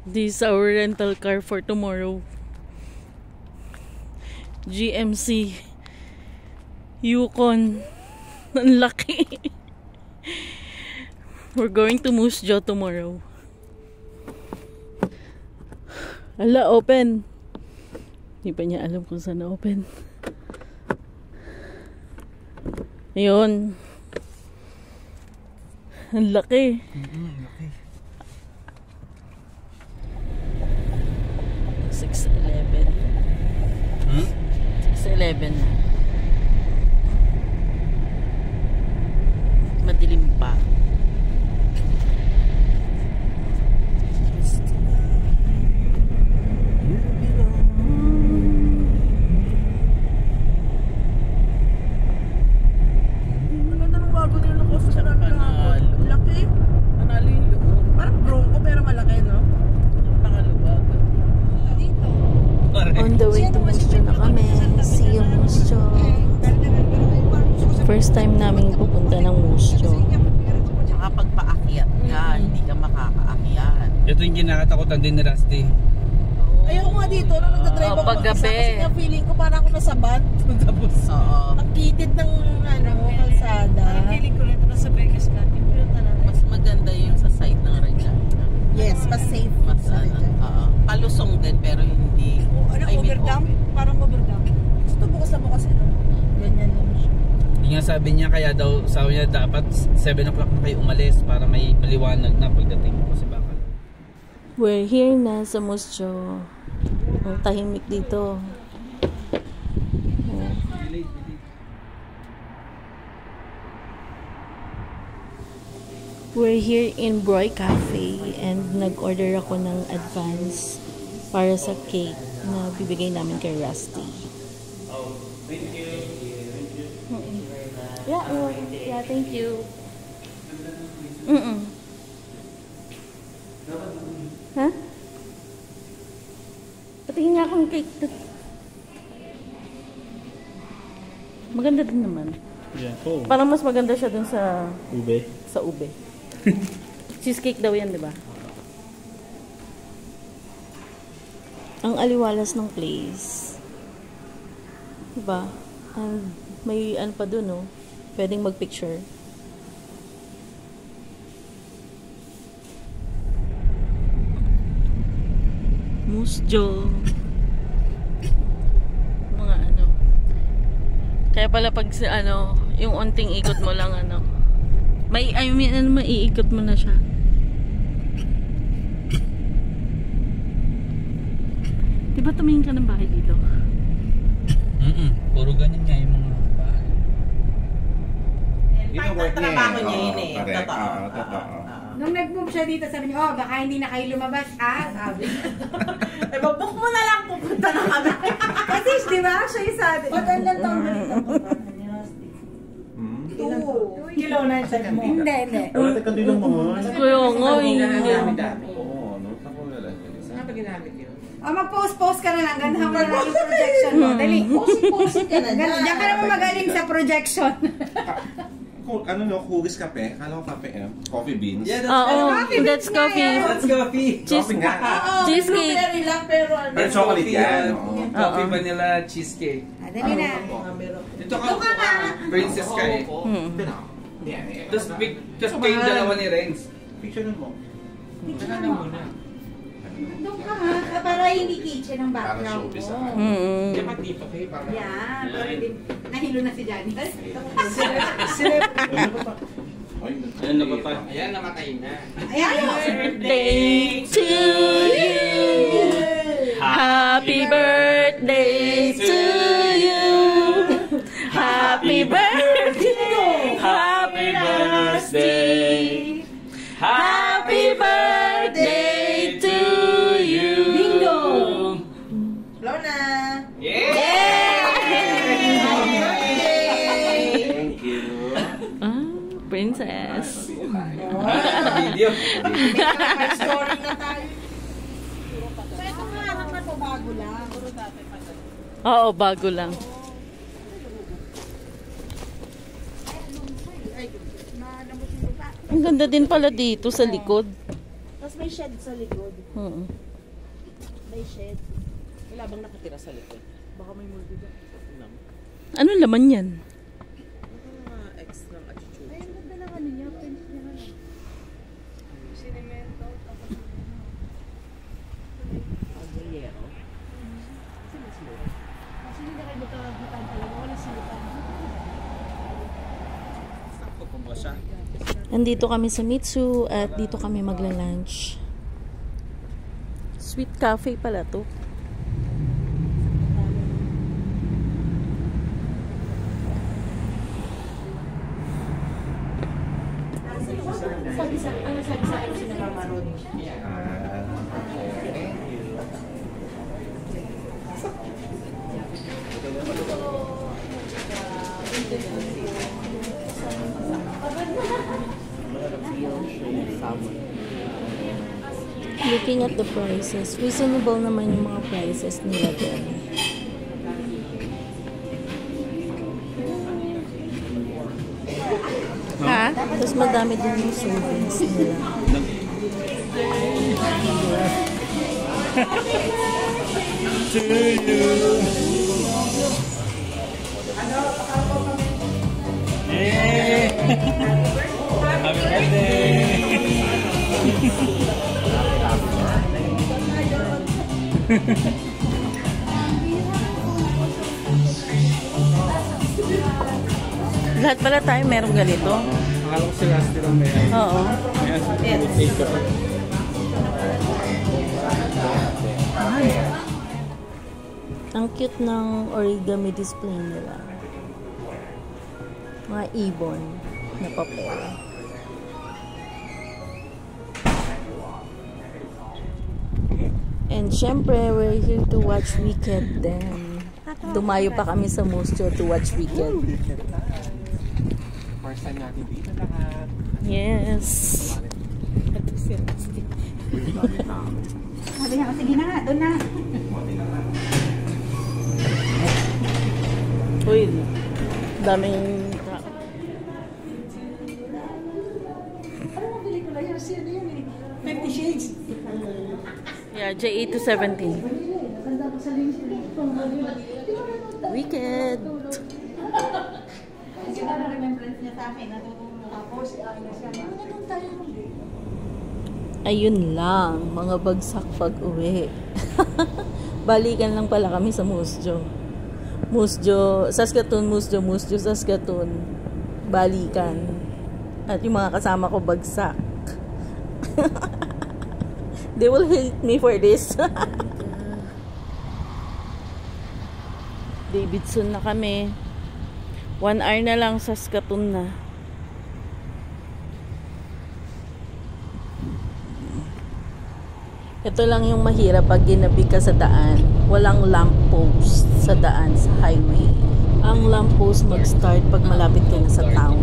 This is our rental car for tomorrow. GMC Yukon. Ang laki. We're going to Moose Jaw tomorrow. Ala, open. Hindi pa niya alam kung saan na open. Ayun. Ang laki. Laki. 6:11. 6:11 na. Madilim pa. On the way to Moose Jaw na kami. See you, Moose Jaw. First time namin pupunta ng Moose Jaw. Saka pag paakyat ka, hindi ka makakaakyat. Ito yung kinakatakutan din ni Rusty. Ayaw nga dito, nung nagdadrive ako paggabi. Kasi nga feeling ko parang ako nasa van. Tapos, ang kitid ng kalsada. Feeling ko rin nasa Vegas ka. Mas maganda yung sa side ng Regina. Yes, mas safe. Mas palusong din pero hindi. Overdam? Parang overdam. Gusto bukas na bukas ito. Ganyan lang siya. Yung nga sabi niya, kaya daw sabi niya dapat 7 o'clock na kayo umalis para may maliwanag na pagdating ko kasi baka. We're here na sa Moose Jaw. Ang tahimik dito. We're here in Broy Cafe and nag-order ako ng advance para sa cake na bibigay namin kay Rusty. Yeah, thank you. Ha? Patingin nga akong cake. Maganda din naman. Yeah, cool. Parang mas maganda siya dun sa Ube. sa ube. Cheesecake daw yan, di ba? Ang aliwalas ng place. Diba? And may ano pa dun, no? Pwedeng mag-picture. Moose Jaw. Mga ano. Kaya pala pag ano, yung unting ikot mo lang ano. Maiikot mo na siya. Diba tumingin ka ng bahay dito? Puro ganyan nga yung mga bahay. Trabaho niya yun eh. Totoo. Nung nag-move siya dito, sabi niya, oh, baka hindi na kayo lumabas, sabi. Eh, mag-book mo na lang, pupunta na kami. Kasi, di ba, siya yung sabi. Ba't ang lang taon na dito? 2 kilo na siya mo. Hindi. Wala ka din naman. Kuya nga Oo, no? Ako na lang. Saan pa ginamit yun? Mag-post ka na lang. Gandahan mo na lang yung projection mo. Dali. Post ka na dyan. Diyan ka naman magaling sa projection. Ano no? Hugis kape? Kala ko kape coffee beans? Yeah, that's coffee. That's coffee. Coffee nga. Cheesecake. Blueberry lang, pero ano. Pero chocolate yan. Coffee vanilla cheesecake. Dali na. Ito ka princess ka eh. Tapos kayo dalawa ni Renz. Picture mo. Saka na muna. Doon ka ha. Para hindi kitchen ang background mo. Dapat dito kayo para. Yan. Para hindi. Nahilo na si Johnny. Ayan na ba pa? Ayan, namatay na. Ayan. Birthday to you. Happy birthday to you. Happy birthday. Happy birthday. Happy birthday to you. Bingo. Lona. Yeah! Thank you. Princess. Video. May story na tayo. So ito nga, anak na to bago lang. Oo, bago lang. Ang ganda din pala dito sa likod. Tapos may shed sa likod. May shed. Wala bang nakatira sa likod? Baka may multi doon. Anong laman yan? Mga ex ng attitude. Ay, ang ganda lang ano niya. Pwede niya ano. Sinemento. Tapos Aguilero. kasi hindi na kayo magkakitaan talaga. Wala silutan. Sakto po ba siya? Nandito kami sa Mitsu at dito kami magla-lunch. Sweet cafe pala to. Sabi sa akin si Mama Rod. Looking at the prices, reasonable naman yung mga prices nila doon. Ha? Tapos madami din yung servings nila. To you. Yay! Happy birthday! Lahat pala tayo merong ganito. Akala ko si Rusty lang may Oo. may ko pa. Ang cute ng origami display nila. Mga ibon na papel. And syempre, we're here to watch Wicked then. Dumayo pa kami sa Musjo to watch Wicked. First time natin dito lahat. Yes. Sabi niya, sige na nga, doon na. Uy, daming tao. Ano mabili ko lang yung sino yan eh? 50 Shades. Yeah, J8 to 17. Ganda ko sa linis ko. Wicked. Kasi na remembrance niya sa akin, natutulong ako, si Agnes yan. Ano naman tayo? Ayun lang, mga bagsak pag-uwi. Balikan lang pala kami sa Musjo. Musjo, Saskatoon, Musjo, Saskatoon. Balikan. At yung mga kasama ko bagsak. They will hate me for this. Davidson na kami. 1 hour na lang, Saskatoon na. Ito lang yung mahirap pag ginabi ka sa daan. Walang lamppost sa daan, sa highway. Ang lamppost mag-start pag malapit ka na sa town.